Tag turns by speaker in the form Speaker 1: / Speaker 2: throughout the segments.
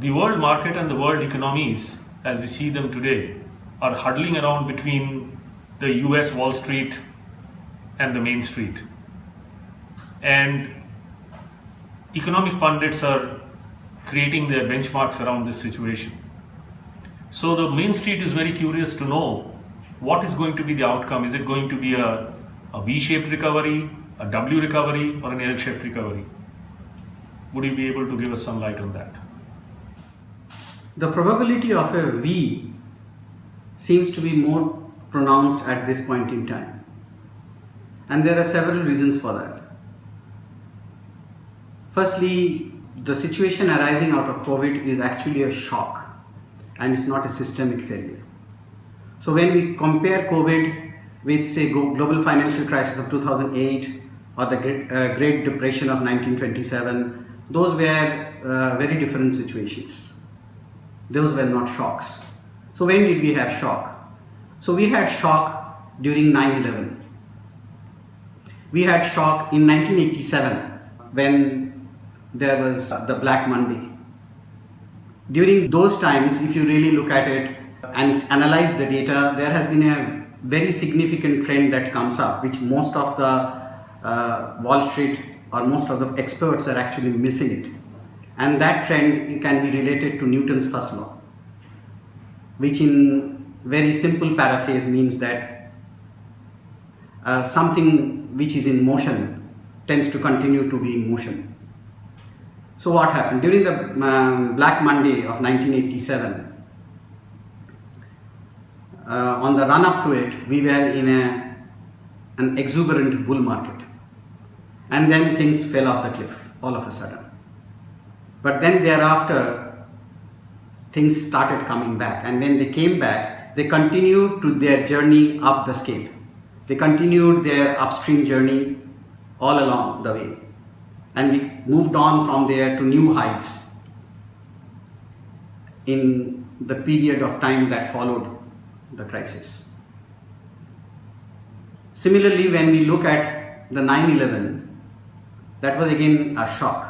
Speaker 1: The world market and the world economies, as we see them today, are huddling around between the US Wall Street and the Main Street. And economic pundits are creating their benchmarks around this situation. So the Main Street is very curious to know what is going to be the outcome. Is it going to be a V-shaped recovery, a W recovery, or an L-shaped recovery? Would you be able to give us some light on that?
Speaker 2: The probability of a V seems to be more pronounced at this point in time. And there are several reasons for that. Firstly, the situation arising out of COVID is actually a shock and it's not a systemic failure. So when we compare COVID with, say, global financial crisis of 2008 or the Great Depression of 1927, those were very different situations. Those were not shocks. So when did we have shock? So we had shock during 9/11. We had shock in 1987 when there was the Black Monday. During those times, if you really look at it and analyze the data, there has been a very significant trend that comes up, which most of the Wall Street or most of the experts are actually missing it. And that trend can be related to Newton's first law, which in very simple paraphrase means that something which is in motion tends to continue to be in motion. So what happened? During the Black Monday of 1987, on the run up to it, we were in an exuberant bull market. And then things fell off the cliff all of a sudden. But then thereafter, things started coming back. And when they came back, they continued to their journey up the scale. They continued their upstream journey all along the way. And we moved on from there to new heights in the period of time that followed the crisis. Similarly, when we look at the 9/11, that was again a shock.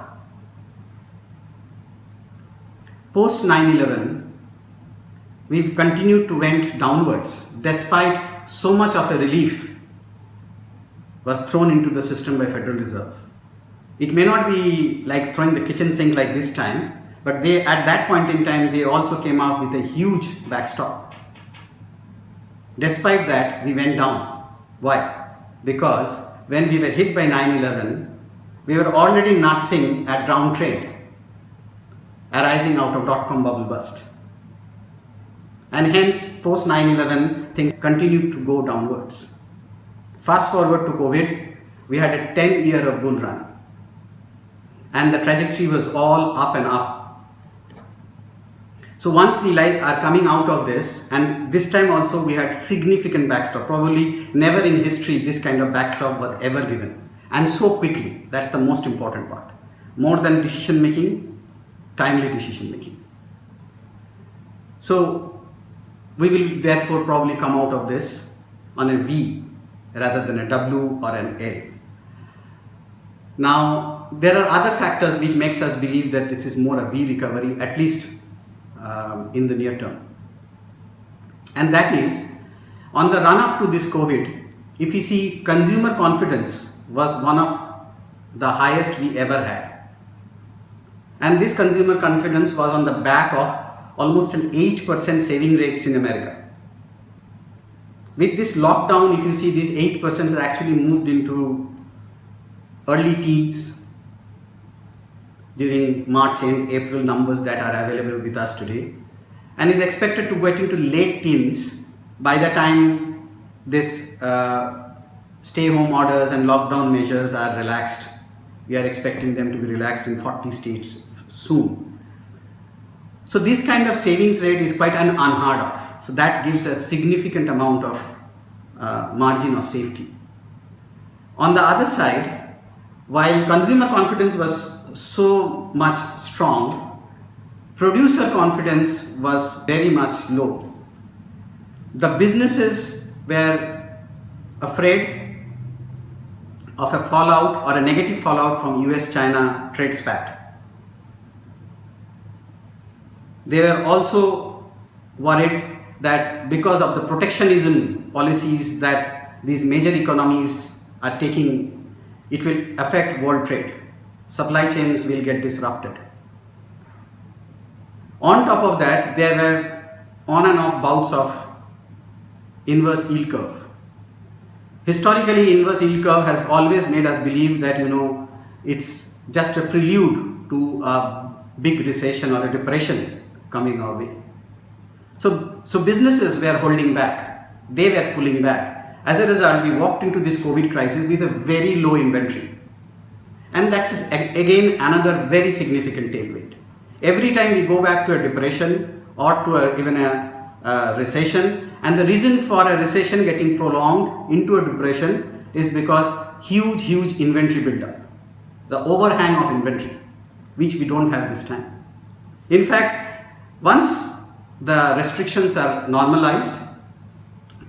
Speaker 2: Post 9/11, we've continued to went downwards despite so much of a relief was thrown into the system by Federal Reserve. It may not be like throwing the kitchen sink like this time, but they at that point in time they also came out with a huge backstop. Despite that, we went down. Why? Because when we were hit by 9/11, we were already nursing a downtrend arising out of dot-com bubble burst. And hence, post 9/11, things continued to go downwards. Fast forward to COVID, we had a 10-year of bull run. And the trajectory was all up and up. So once we are coming out of this, and this time also we had significant backstop. Probably never in history this kind of backstop was ever given. And so quickly, that's the most important part. More than decision making, timely decision making. So we will therefore probably come out of this on a V rather than a W or an L. Now there are other factors which makes us believe that this is more a V recovery, at least in the near term. And that is, on the run up to this COVID, if you see, consumer confidence was one of the highest we ever had. And this consumer confidence was on the back of almost an 8% saving rates in America. With this lockdown, if you see, this 8% has actually moved into early teens during March and April numbers that are available with us today, and is expected to get into late teens by the time this stay home orders and lockdown measures are relaxed. We are expecting them to be relaxed in 40 states soon. So this kind of savings rate is quite unheard of. So that gives a significant amount of margin of safety. On the other side, while consumer confidence was so much strong, producer confidence was very much low. The businesses were afraid of a fallout or a negative fallout from US-China trade spat. They were also worried that because of the protectionism policies that these major economies are taking, it will affect world trade. Supply chains will get disrupted. On top of that, there were on and off bouts of inverse yield curve. Historically, inverse yield curve has always made us believe that it's just a prelude to a big recession or a depression coming our way. So businesses were holding back. They were pulling back. As a result, we walked into this COVID crisis with a very low inventory. And that's again another very significant tailwind. Every time we go back to a depression or to even a recession, and the reason for a recession getting prolonged into a depression is because huge inventory buildup, the overhang of inventory, which we don't have this time. In fact, once the restrictions are normalized,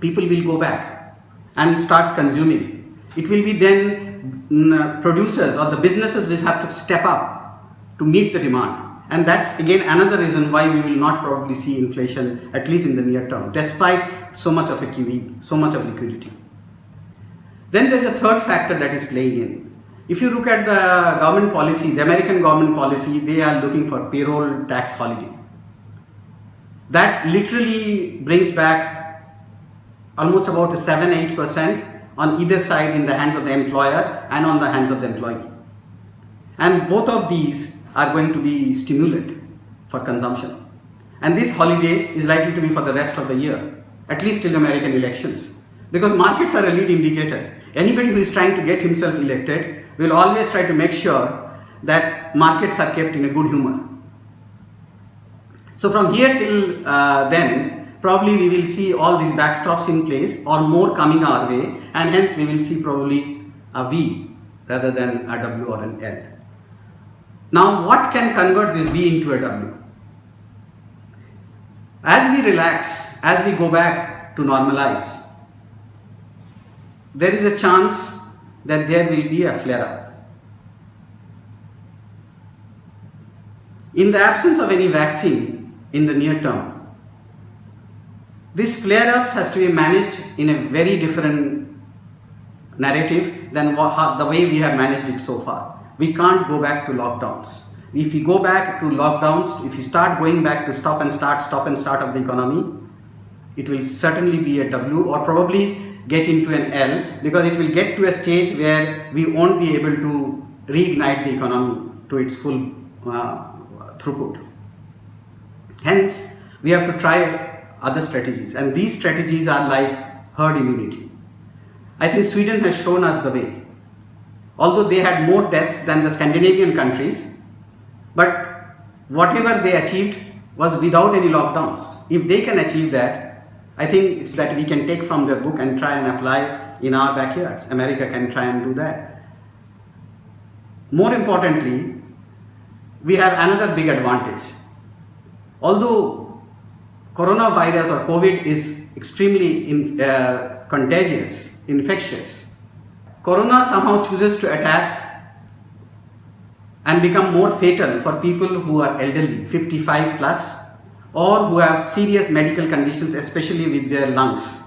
Speaker 2: people will go back and start consuming. It will be then producers or the businesses will have to step up to meet the demand. And that's again another reason why we will not probably see inflation, at least in the near term, despite so much of a QE, so much of liquidity. Then there's a third factor that is playing in. If you look at the government policy, the American government policy, they are looking for payroll tax holiday. That literally brings back almost about 7-8% on either side in the hands of the employer and on the hands of the employee. And both of these are going to be stimulant for consumption. And this holiday is likely to be for the rest of the year, at least till American elections. Because markets are a lead indicator. Anybody who is trying to get himself elected will always try to make sure that markets are kept in a good humor. So from here till then, probably we will see all these backstops in place or more coming our way, and hence we will see probably a V rather than a W or an L. Now, what can convert this V into a W? As we relax, as we go back to normalize, there is a chance that there will be a flare-up. In the absence of any vaccine in the near term, this flare-ups has to be managed in a very different narrative than the way we have managed it so far. We can't go back to lockdowns. If we go back to lockdowns, if we start going back to stop and start of the economy, it will certainly be a W or probably get into an L, because it will get to a stage where we won't be able to reignite the economy to its full throughput. Hence, we have to try other strategies, and these strategies are like herd immunity. I think Sweden has shown us the way. Although they had more deaths than the Scandinavian countries, but whatever they achieved was without any lockdowns. If they can achieve that, I think it's that we can take from their book and try and apply in our backyards. America can try and do that. More importantly, we have another big advantage. Although coronavirus or COVID is extremely contagious, infectious, Corona somehow chooses to attack and become more fatal for people who are elderly, 55 plus, or who have serious medical conditions, especially with their lungs.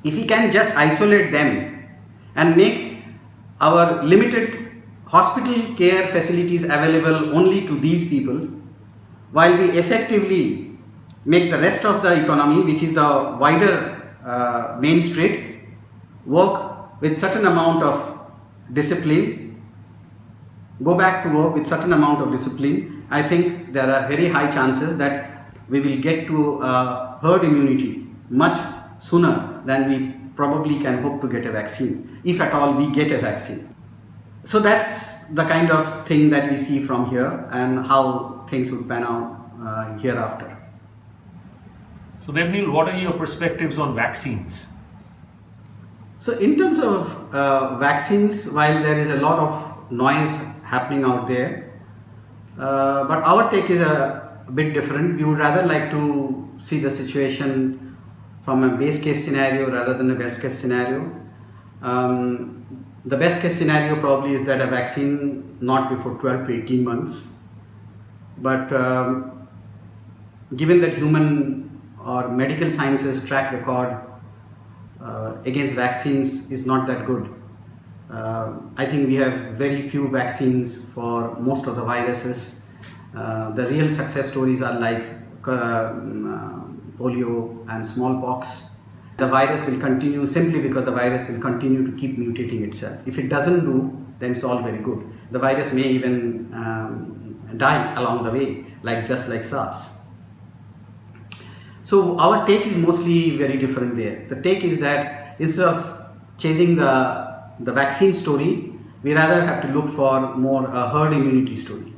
Speaker 2: If we can just isolate them and make our limited hospital care facilities available only to these people, while we effectively make the rest of the economy, which is the wider Main Street, work with certain amount of discipline, go back to work with certain amount of discipline, I think there are very high chances that we will get to herd immunity much sooner than we probably can hope to get a vaccine, if at all we get a vaccine. So that's the kind of thing that we see from here and how things would pan out hereafter.
Speaker 1: So Devnil, what are your perspectives on vaccines?
Speaker 2: So in terms of vaccines, while there is a lot of noise happening out there, but our take is a bit different. We would rather like to see the situation from a base case scenario rather than a best case scenario. The best case scenario probably is that a vaccine not before 12 to 18 months. But given that human or medical sciences track record against vaccines is not that good, I think we have very few vaccines for most of the viruses. The real success stories are like polio and smallpox. The virus will continue simply because the virus will continue to keep mutating itself. If it doesn't do, then it's all very good. The virus may even die along the way, just like SARS. So our take is mostly very different there. The take is that instead of chasing the vaccine story, we rather have to look for more a herd immunity story.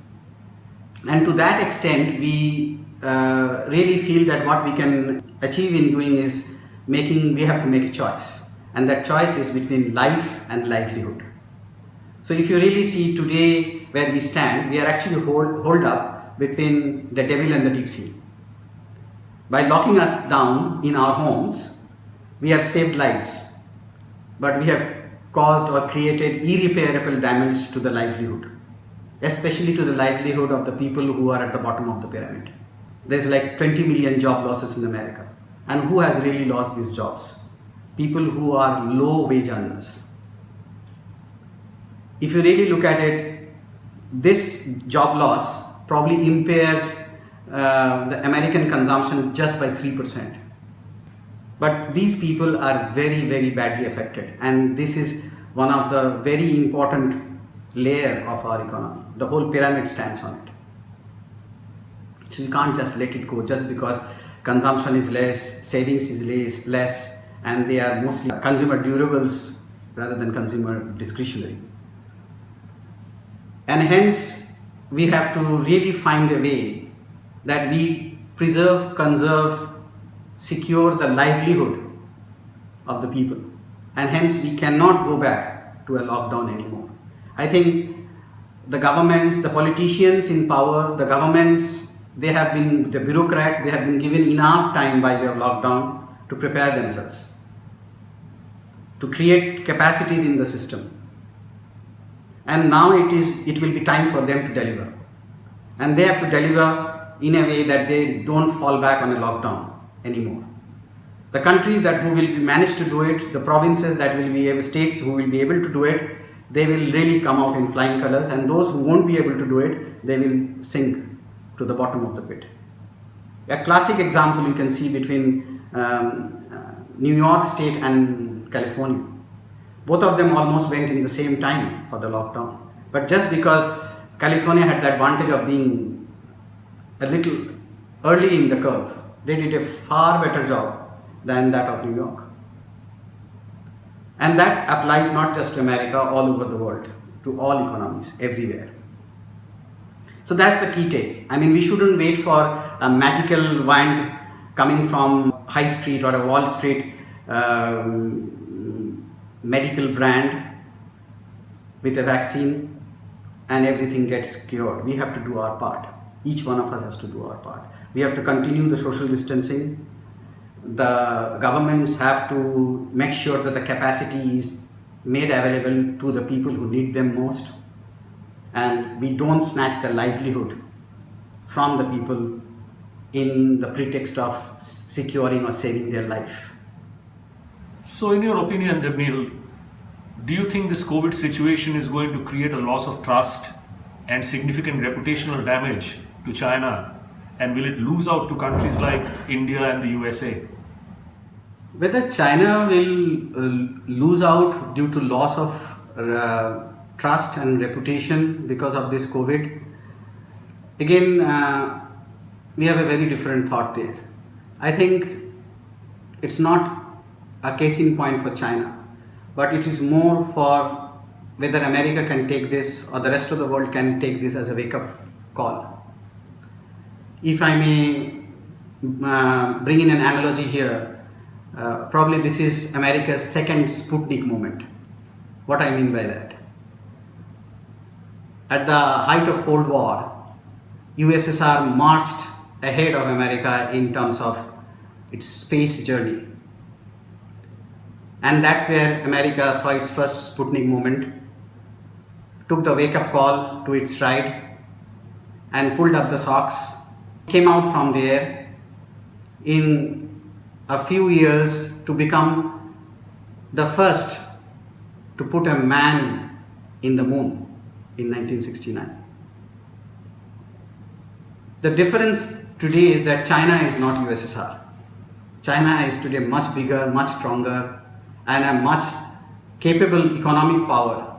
Speaker 2: And to that extent, we really feel that what we can achieve in doing is we have to make a choice. And that choice is between life and livelihood. So if you really see today where we stand, we are actually holed up between the devil and the deep sea. By locking us down in our homes, we have saved lives, but we have caused or created irreparable damage to the livelihood, especially to the livelihood of the people who are at the bottom of the pyramid. There's like 20 million job losses in America. And who has really lost these jobs? People who are low wage earners. If you really look at it, this job loss probably impairs the American consumption just by 3%. But these people are very, very badly affected, and this is one of the very important layer of our economy. The whole pyramid stands on it. So we can't just let it go just because consumption is less, savings is less, and they are mostly consumer durables rather than consumer discretionary. And hence, we have to really find a way that we preserve, conserve, secure the livelihood of the people. And hence, we cannot go back to a lockdown anymore. I think the governments, the politicians in power, the governments, the bureaucrats, they have been given enough time by way of lockdown to prepare themselves, to create capacities in the system. And now it will be time for them to deliver. And they have to deliver in a way that they don't fall back on a lockdown anymore. The countries who will manage to do it, the provinces states who will be able to do it, they will really come out in flying colors, and those who won't be able to do it, they will sink to the bottom of the pit. A classic example you can see between New York State and California. Both of them almost went in the same time for the lockdown. But just because California had the advantage of being a little early in the curve, they did a far better job than that of New York. And that applies not just to America, all over the world, to all economies, everywhere. So that's the key take. I mean, we shouldn't wait for a magical wand coming from High Street or a Wall Street medical brand with a vaccine and everything gets cured. We have to do our part. Each one of us has to do our part. We have to continue the social distancing. The governments have to make sure that the capacity is made available to the people who need them most, and we don't snatch the livelihood from the people in the pretext of securing or saving their life.
Speaker 1: So, in your opinion, Devnil, do you think this COVID situation is going to create a loss of trust and significant reputational damage to China? And will it lose out to countries like India and the USA?
Speaker 2: Whether China will lose out due to loss of trust and reputation because of this COVID, again, we have a very different thought there. I think it's not a case in point for China, but it is more for whether America can take this or the rest of the world can take this as a wake-up call. If I may bring in an analogy here, probably this is America's second Sputnik moment. What I mean by that? At the height of Cold War, USSR marched ahead of America in terms of its space journey. And that's where America saw its first Sputnik moment, took the wake-up call to its stride, and pulled up the socks, came out from there in a few years to become the first to put a man in the moon in 1969. The difference today is that China is not USSR. China is today much bigger, much stronger, and a much capable economic power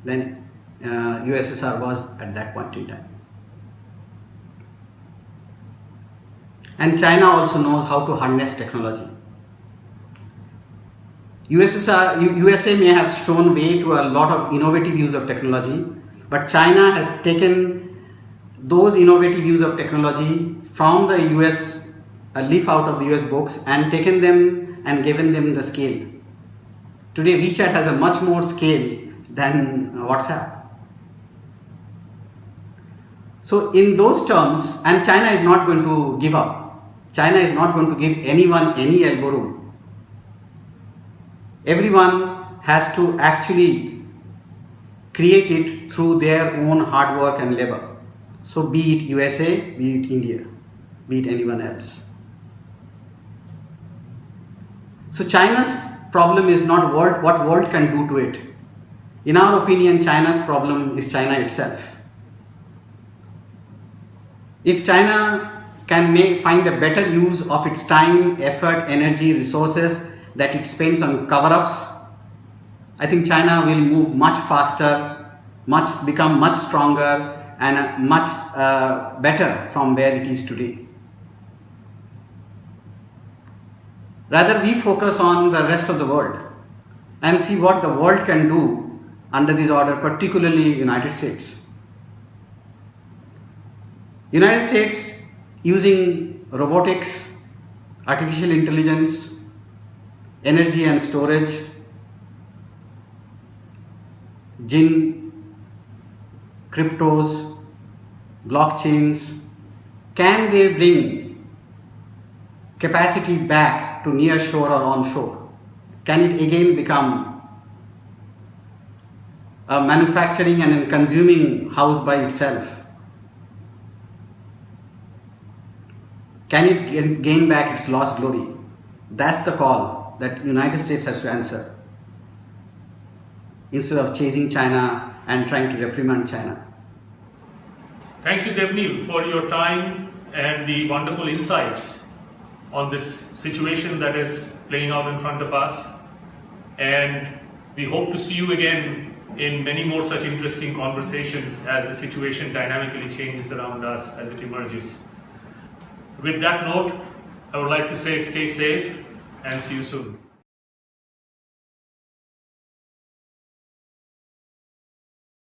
Speaker 2: than USSR was at that point in time. And China also knows how to harness technology. USA may have shown way to a lot of innovative use of technology, but China has taken those innovative use of technology from the US, a leaf out of the US books, and taken them and given them the scale. Today WeChat has a much more scale than WhatsApp. So in those terms, and China is not going to give up. China is not going to give anyone any elbow room. Everyone has to actually create it through their own hard work and labor. So be it USA, be it India, be it anyone else. So China's problem is not what world can do to it. In our opinion, China's problem is China itself. If China can find a better use of its time, effort, energy, resources that it spends on cover-ups, I think China will move much faster, become much stronger, and much better from where it is today. Rather, we focus on the rest of the world and see what the world can do under this order, particularly United States. United States, using robotics, artificial intelligence, energy and storage, gin, cryptos, blockchains, can they bring capacity back to near shore or onshore? Can it again become a manufacturing and a consuming house by itself? Can it gain back its lost glory? That's the call that United States has to answer, instead of chasing China and trying to reprimand China.
Speaker 1: Thank you, Devnil, for your time and the wonderful insights on this situation that is playing out in front of us. And we hope to see you again in many more such interesting conversations as the situation dynamically changes around us as it emerges. With that note, I would like to say stay safe and see you soon.